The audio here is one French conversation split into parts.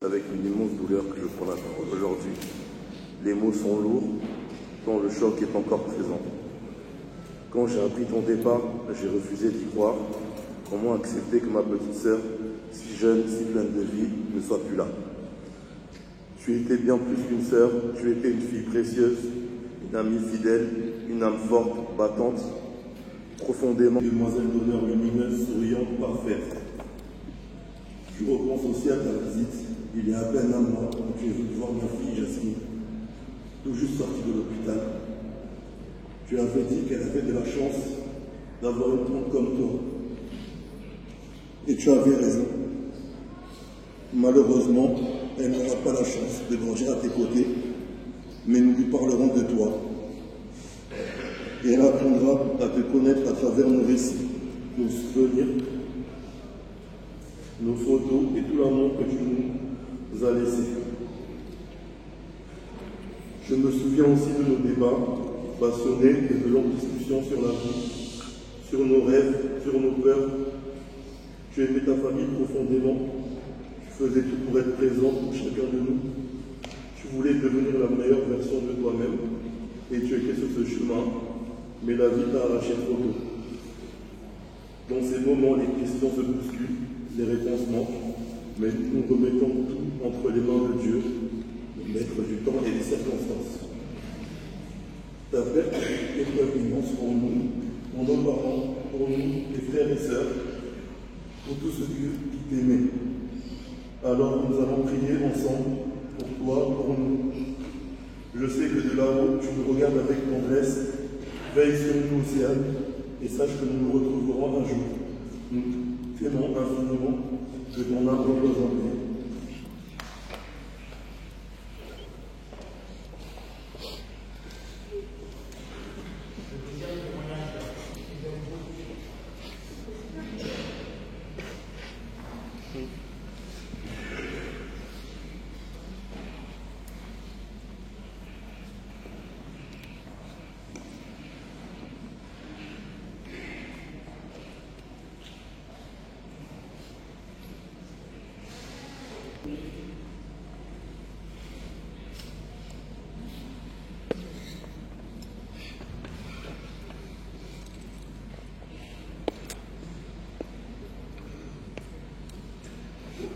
avec une immense douleur que je prends la parole aujourd'hui. Les mots sont lourds, tant le choc est encore présent. Quand j'ai appris ton départ, j'ai refusé d'y croire. Comment accepter que ma petite sœur, si jeune, si pleine de vie, ne soit plus là? Tu étais bien plus qu'une sœur, tu étais une fille précieuse, une amie fidèle, une âme forte, battante, profondément demoiselle d'honneur lumineuse, souriante, parfaite. Je repense aussi à ta visite, il y a à peine un mois, quand tu es venu voir ma fille Jasmine, tout juste sortie de l'hôpital. Tu avais dit qu'elle avait de la chance d'avoir une tante comme toi. Et tu avais raison. Malheureusement, elle n'aura pas la chance de grandir à tes côtés, mais nous lui parlerons de toi. Et elle apprendra à te connaître à travers nos récits, nos souvenirs, nos photos et tout l'amour que tu nous as laissé. Je me souviens aussi de nos débats passionnés et de longues discussions sur la vie, sur nos rêves, sur nos peurs. Tu aimais ta famille profondément, tu faisais tout pour être présent pour chacun de nous. Tu voulais devenir la meilleure version de toi-même et tu étais sur ce chemin, mais la vie t'a arraché trop tôt. Dans ces moments, les questions se bousculent, les réponses manquent, mais nous remettons tout entre les mains de Dieu, le maître du temps et des circonstances. Ta perte est une épreuve immense pour nous, pour nos parents, pour nous, tes frères et sœurs, pour tous ceux qui t'aimaient. Alors nous allons prier ensemble pour toi, pour nous. Je sais que de là-haut, tu nous regardes avec tendresse, veille sur nous, Océane, et sache que nous nous retrouverons un jour. Nous t'aimons infiniment, que ton âme repose en paix.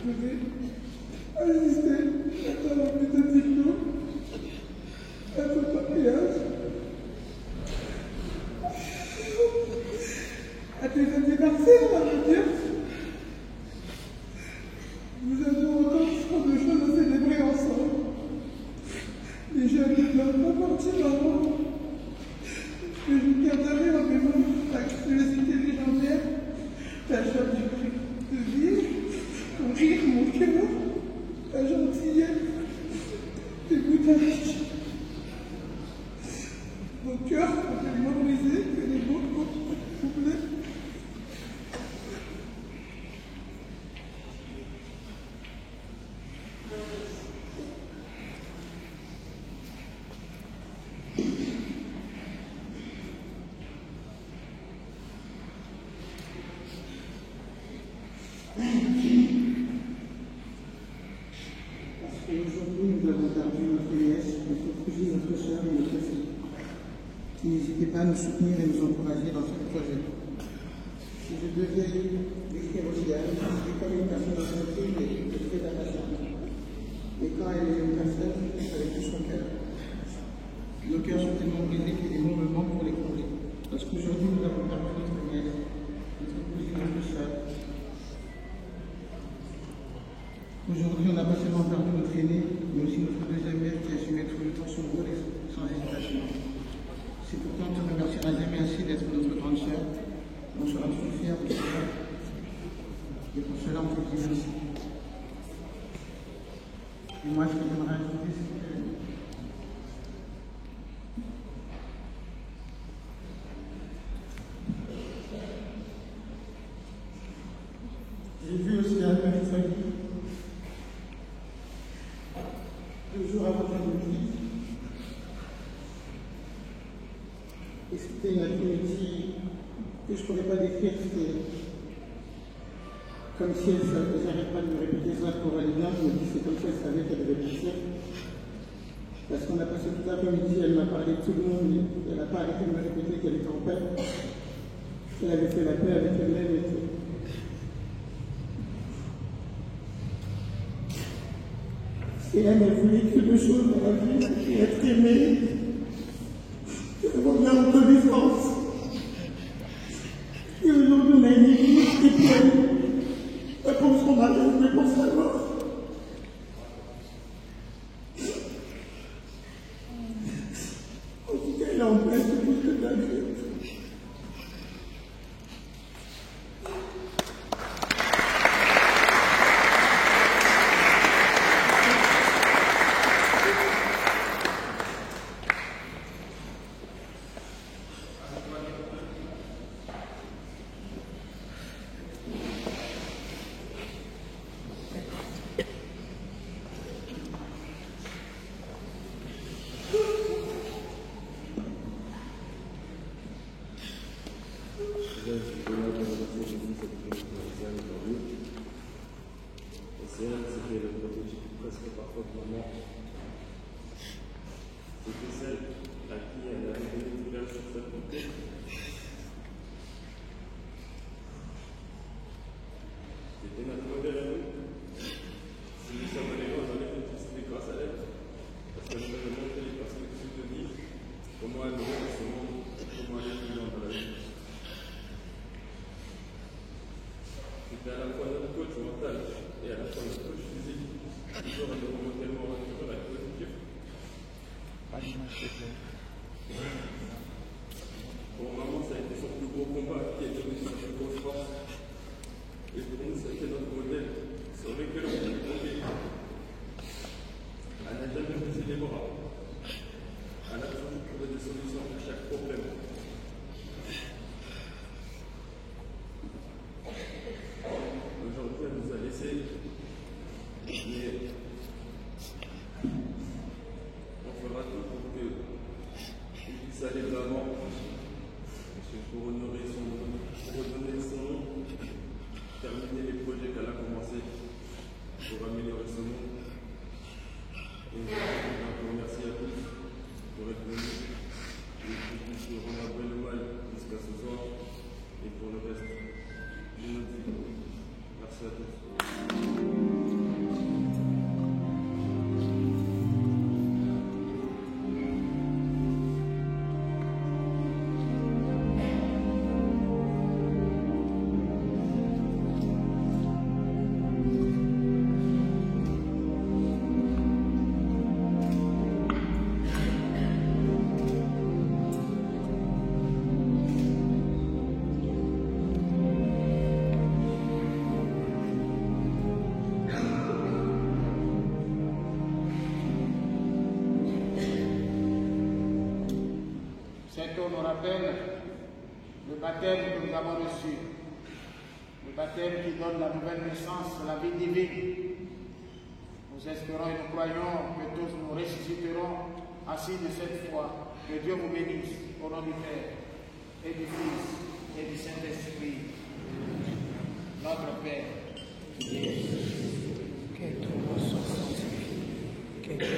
Je vais assister à ta remise de diplôme, à ton mariage, à tes anniversaires, on va me dire. Nous avons encore tant de choses à célébrer ensemble. Et je ne dois pas partir avant que je garderai en mémoire ta curiosité légendaire, ta joie de vivre, ton rire, mon cœur, ta gentillesse, tes boutages. Mon cœur sont tellement brisés que les mots sont troublés. Aujourd'hui, nous avons perdu notre nièce, notre cousine, notre soeur et notre fille. N'hésitez pas à nous soutenir et nous encourager dans ce projet. Si je devais décrire Océane, c'est comme une personne sensible et très attachante. Et quand elle est une personne, c'est avec tout son cœur. Nos cœurs sont tellement brisés que les mots me manquent pour les combler. Parce qu'aujourd'hui, nous avons perdu notre nièce, notre cousine, notre soeur. Aujourd'hui, on n'a pas seulement perdu notre aîné, mais aussi notre deuxième mère qui a su mettre le temps son rôle sans hésitation. C'est pourquoi on ne remerciera jamais assez d'être notre grande sœur. On sera toujours fiers de cela. Et pour cela, on te dit merci. Et moi, ce que j'aimerais ajouter, c'est que j'ai vu aussi un mercredi, 2 jours avant l'après-midi. Et c'était une après-midi que je ne pourrais pas décrire, c'était Comme si elle savait, j'arrête pas de me répéter ça pour Alina, je me dis c'est comme si elle savait qu'elle devait partir. Parce qu'on a passé tout l'après-midi, elle m'a parlé de tout le monde, elle n'a pas arrêté de me répéter qu'elle était en paix. Elle avait fait la paix avec elle-même et tout. Et elle voulait que deux choses dans la vie, c'est être aimée et avoir bien en connaissance. Et aujourd'hui, on a une église qui pleine. Pas pour son mariage, mais pour sa mort. En tout cas, elle est en paix, c'est tout ce que t'as dit. Pour maman, ça a été son plus gros combat, qui a donné sa plus grosse force. Et pour nous, ça a été notre modèle sur lequel on peut compter. Elle n'a jamais baissé les bras. Elle a toujours trouvé des solutions à chaque problème. Aujourd'hui, elle nous a laissé. Mais on fera tout pour que puisse aller de l'avant, pour honorer son nom, pour redonner son nom, terminer les projets qu'elle a commencés pour améliorer son nom. Et je vous remercie à tous pour être venus et pour rendre après le mal jusqu'à ce soir et pour le reste de notre vie. Merci à tous. On rappelle le baptême que nous avons reçu, le baptême qui donne la nouvelle naissance, la vie divine. Nous espérons et nous croyons que tous nous ressusciterons assis de cette foi. Que Dieu vous bénisse au nom du Père et du Fils et du Saint-Esprit. Notre Père. Que ton nom soit sanctifié, que ton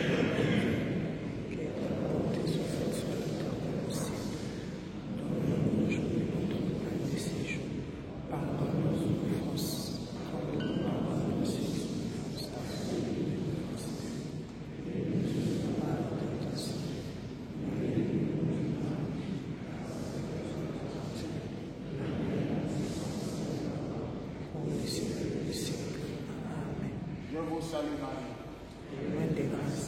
volonté soit faite sur la terre comme au ciel. Donne-nous aujourd'hui notre pain de ces jours. Pardonne nos offenses, comme nous pardonnons ceux qui nous offensent. Je vous salue Marie. Pleine de grâce.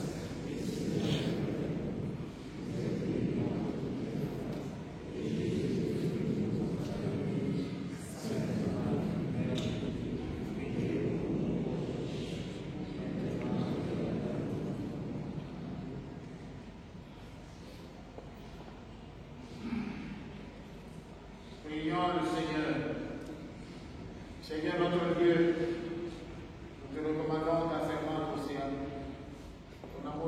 Prions le Seigneur. Seigneur notre Dieu, nous te recommandons ta servante Océane. Ton amour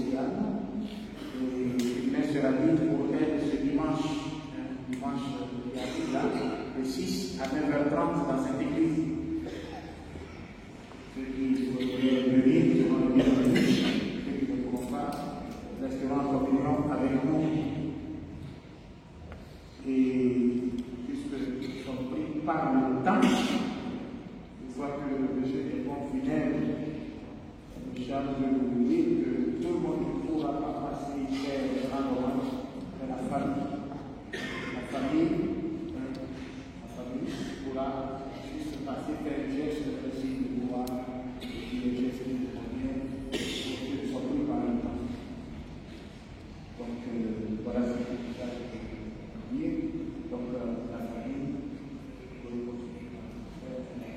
Josiane. Il sera libre pour elle ce dimanche, qui arrive là, le 6 à 9h30 dans cette église. Ceux qui voudraient venir durant le bienvenu, ceux qui ne pourront pas, resteront en communion avec nous. Et puisque nous sommes pris par le temps, une fois que le monsieur est bon funèbre, nous charge de vous dire que tout le monde ne pourra pas passer faire rendre hommage à la famille. La famille pourra juste passer faire un geste précis de pouvoir et le geste de combien ils sont pris par le temps. Donc voilà ce que je veux dire. Donc la famille pour le continuer à faire un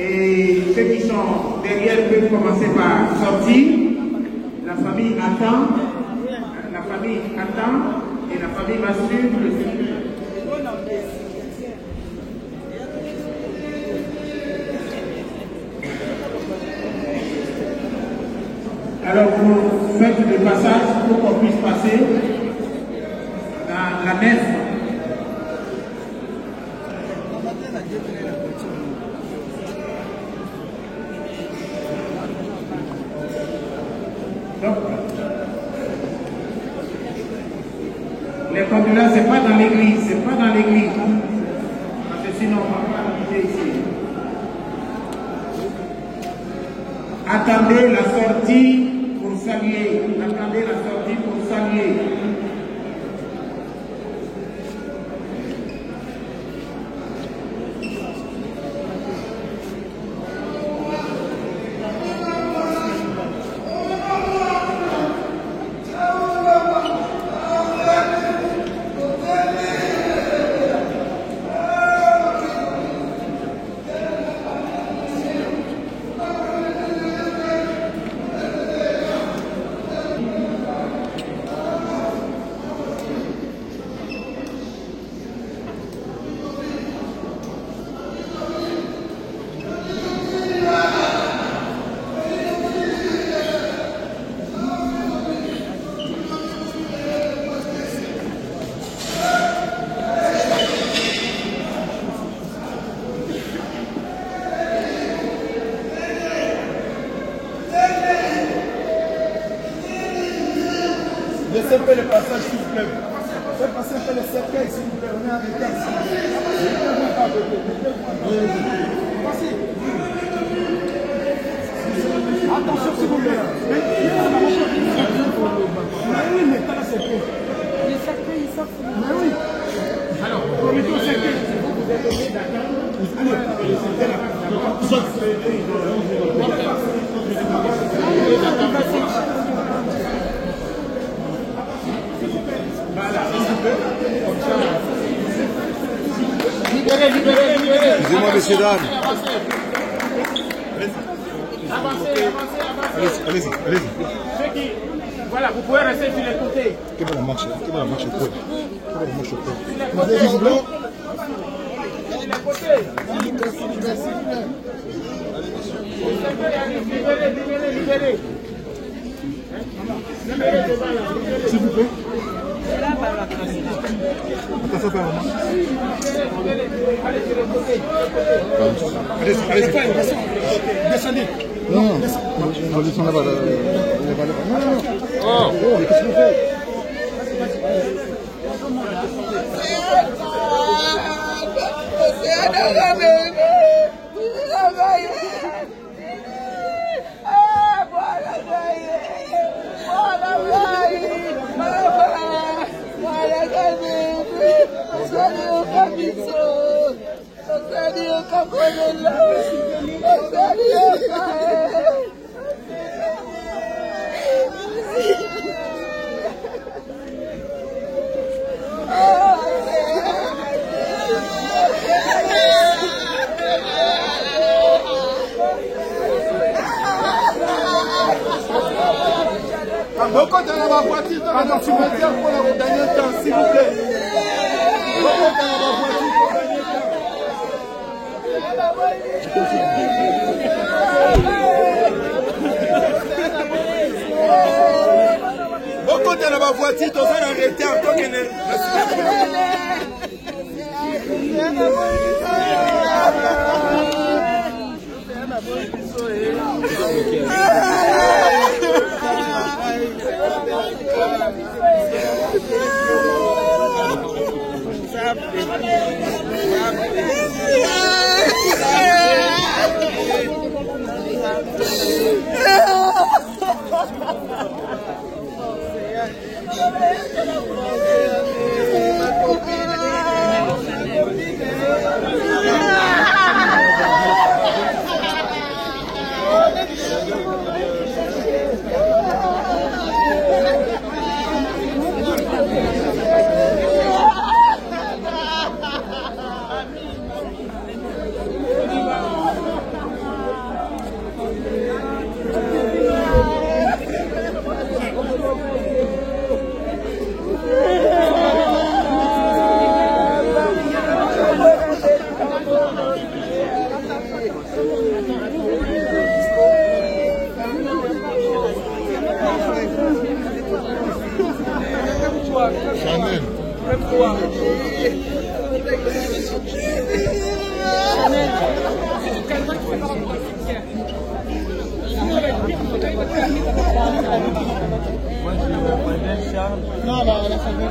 Et ceux qui sont derrière peuvent commencer par sortir. La famille attend. La famille attend. Et la famille va suivre le circuit. Alors vous faites le passage pour qu'on puisse passer dans la nef. Donc, les condoléances, c'est pas dans l'église, c'est pas dans l'église. Parce que sinon, on ne va pas quitter ici. Attendez la sortie pour saluer. Attendez la sortie pour saluer. Laissez un peu le passage, s'il vous plaît. Faites passer un peu le cercueil, s'il vous plaît. On est en retard. Passez. Attention, s'il vous plaît. Mais oui, mais pas le cercueil. Le cercueil, il sort. Mais oui. Alors, mettez le cercueil. Vous êtes obligé d'attendre. Libérez, libérez, libérez. Excusez-moi, messieurs, dames. Avancez, avancez, avancez. Allez-y, allez-y. Ceux qui... Voilà, vous pouvez rester sur les côtés. Quelle va la marche au poil? Quelle va la marche au poil? Quelle va la marche au poil? Sur les côtés. Sur les côtés. Libérez, libérez, libérez. Libérez devant là. S'il vous plaît. Attention, par là. Allez sur les côtés. Allez-y, allez-y. Descendez. Non, on va descendre là-bas. Non, non, non. Oh, mais qu'est-ce que vous faites? Beaucoup dans la voiture, dans la cimetière pour la gagner le temps, s'il vous plaît. Beaucoup dans la voiture pour gagner le temps. Beaucoup dans la voiture, dans un retard, tant qu'elle est. Non, la famille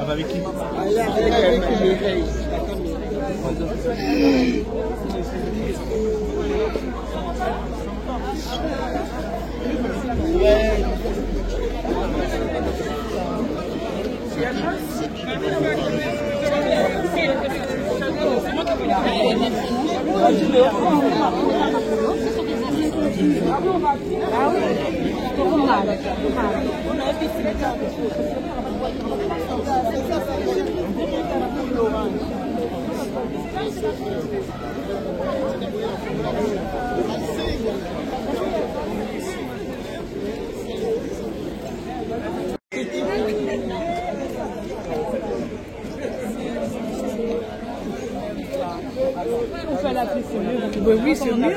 avec qui? Oui, c'est mieux.